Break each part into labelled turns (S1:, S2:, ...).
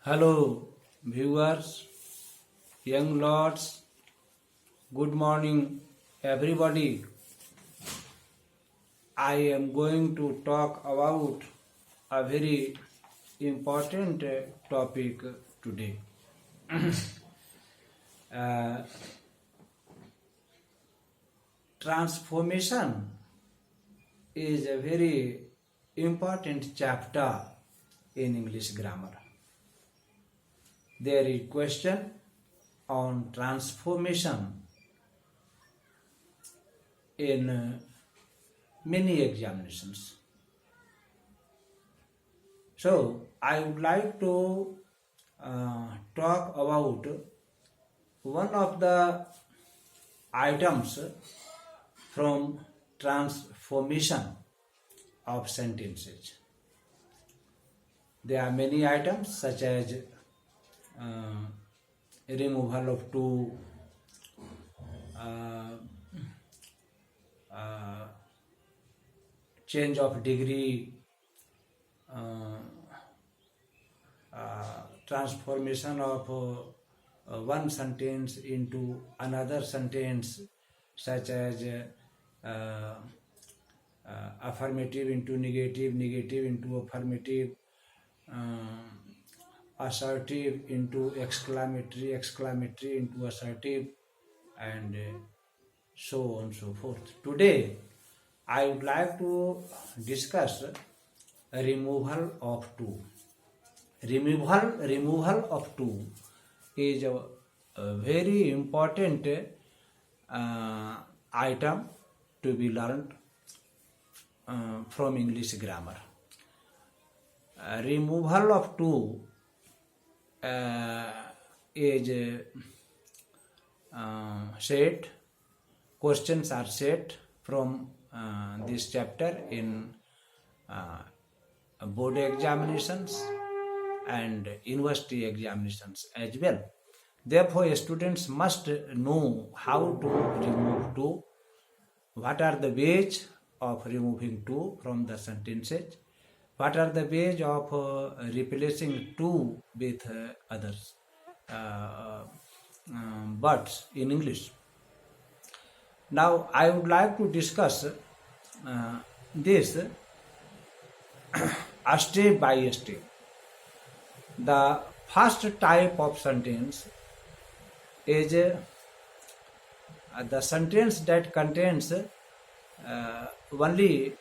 S1: Hello, viewers, young lords. Good morning, everybody. I am going to talk about a very important topic today. Uh, Transformation is a very important chapter in English grammar. There is question on transformation in many examinations. So I would like to talk about one of the items from transformation of sentences. There are many items such as removal of to, change of degree, transformation of one sentence into another sentence, such as affirmative into negative, negative into affirmative, assertive into exclamatory, exclamatory into assertive, and so on and so forth. Today, I would like to discuss removal of to. Removal of to is a very important item to be learned from English grammar. Removal of to is set, questions are set from this chapter in board examinations and university examinations as well. Therefore, students must know how to remove to, what are the ways of removing to from the sentences, what are the ways of replacing to with others words in English. Now, I would like to discuss this step by step. The first type of sentence is the sentence that contains only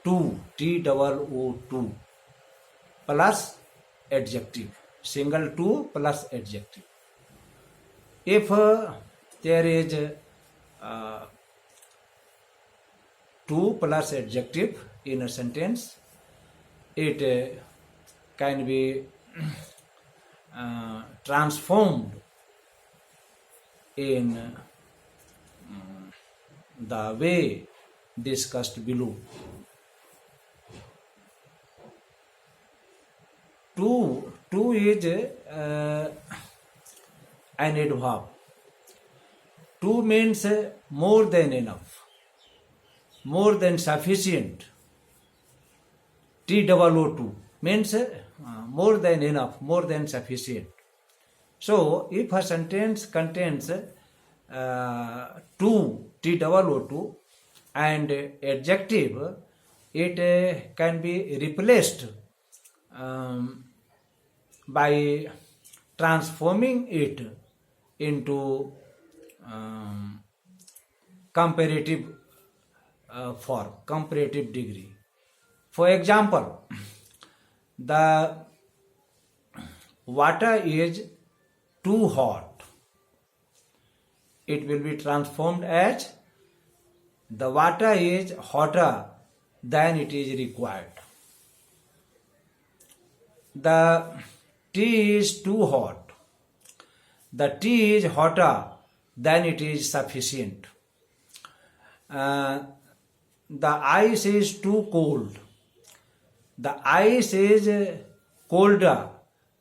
S1: to, T-O-O-2, plus adjective, single to plus adjective. If there is to plus adjective in a sentence, it can be transformed in the way discussed below. To is an adverb. To means more than enough, more than sufficient. T-O-O-2 means more than enough, more than sufficient. So, if a sentence contains to, T-O-O-2, and adjective, it can be replaced by transforming it into comparative form, comparative degree. For example, the water is too hot. It will be transformed as the water is hotter than it is required. The tea is too hot. The tea is hotter than it is sufficient. The ice is too cold. The ice is colder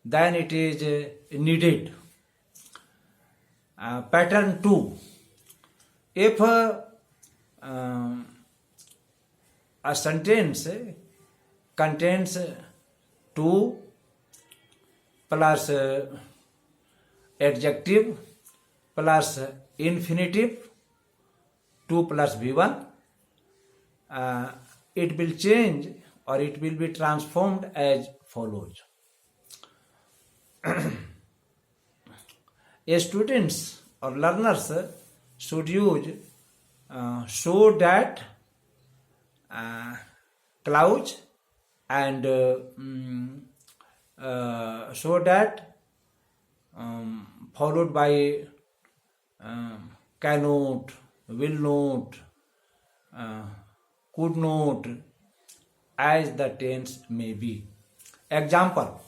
S1: than it is needed. Pattern 2. If a sentence contains 2 plus adjective plus infinitive 2 plus V1, it will change or it will be transformed as follows. Students or learners should use so that, clause, and so that followed by cannot, will not, could not, as the tense may be. Example: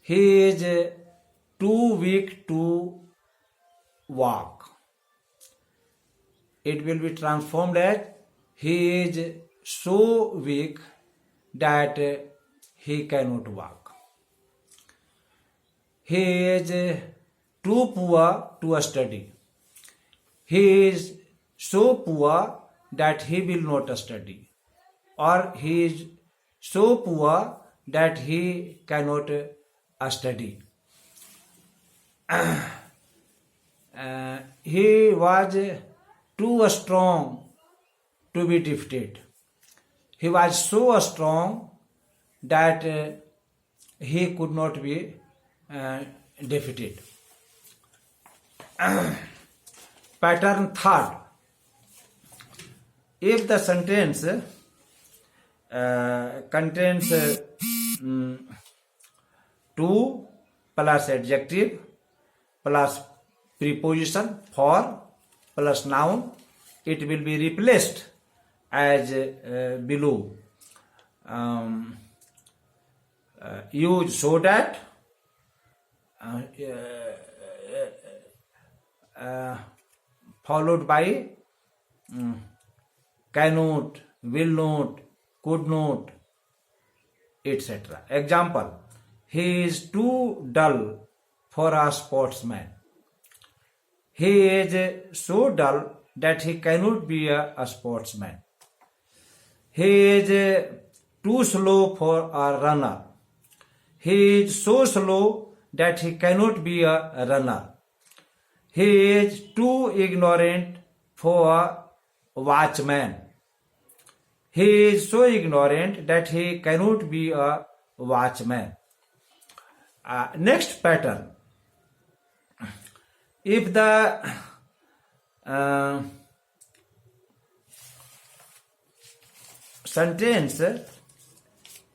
S1: he is too weak to walk. It will be transformed as he is so weak that he cannot walk. He is too poor to study. He is so poor that he will not study. Or he is so poor that he cannot study. He was too strong to be defeated. He was so strong that he could not be defeated. Pattern third. If the sentence contains to plus adjective plus preposition for plus noun, it will be replaced as below. Use so that, followed by cannot, will not, could not, etc. Example: he is too dull for a sportsman. He is so dull that he cannot be a sportsman. He is too slow for a runner. He is so slow that he cannot be a runner. He is too ignorant for a watchman. He is so ignorant that he cannot be a watchman. Next pattern. If the sentence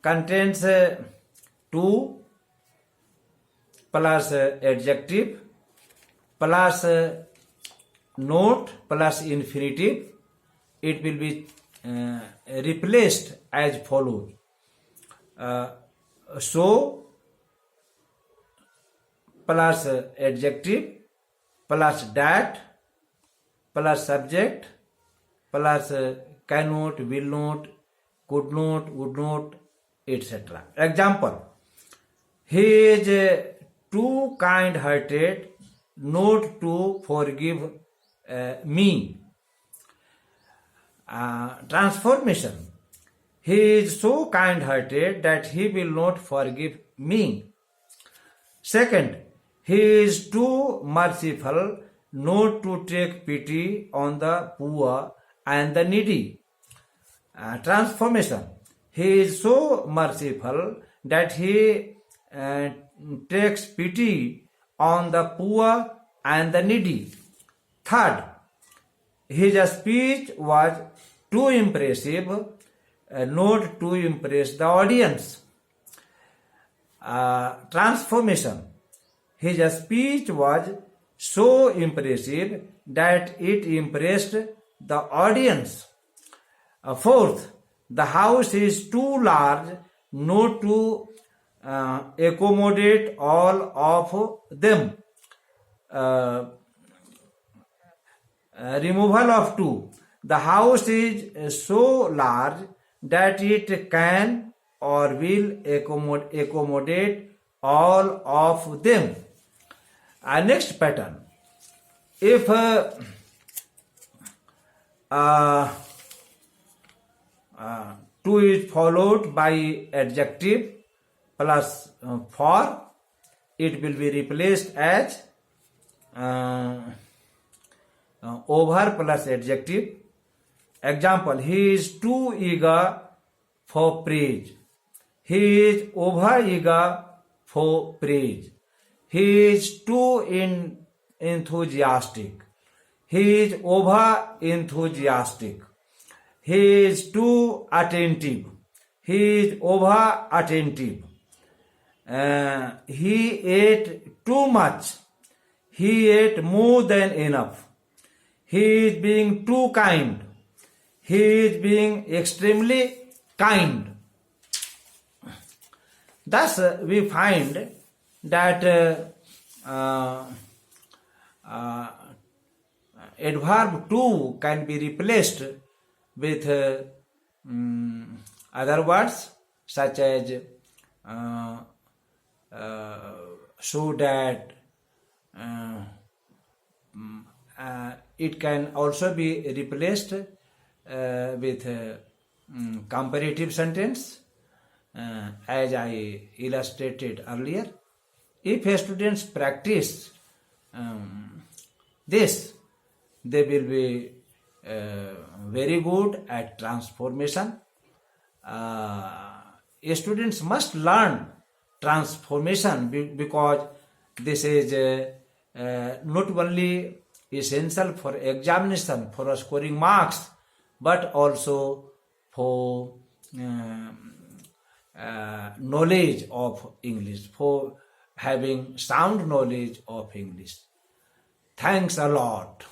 S1: contains to plus adjective plus not plus infinitive, it will be replaced as follows. So plus adjective plus that plus subject plus cannot, will not, could not, would not, etc. Example: he is too kind-hearted not to forgive me. Transformation: he is so kind-hearted that he will not forgive me. Second, he is too merciful not to take pity on the poor and the needy. Transformation: he is so merciful that he takes pity on the poor and the needy. Third, his speech was too impressive not to impress the audience. Transformation: his speech was so impressive that it impressed the audience. Fourth, the house is too large not to accommodate all of them. Removal of to: the house is so large that it can or will accommodate all of them. Next pattern. If to is followed by adjective plus for, it will be replaced as over plus adjective. Example, he is too eager for praise. He is over eager for praise. He is too enthusiastic. He is over enthusiastic. He is too attentive. He is over attentive. He ate too much. He ate more than enough. He is being too kind. He is being extremely kind. Thus, we find that adverb to can be replaced with other words such as so that. It can also be replaced with comparative sentence, as I illustrated earlier. If students practice this, they will be very good at transformation. Students must learn transformation because this is not only essential for examination, for scoring marks, but also for knowledge of English, for having sound knowledge of English. Thanks a lot.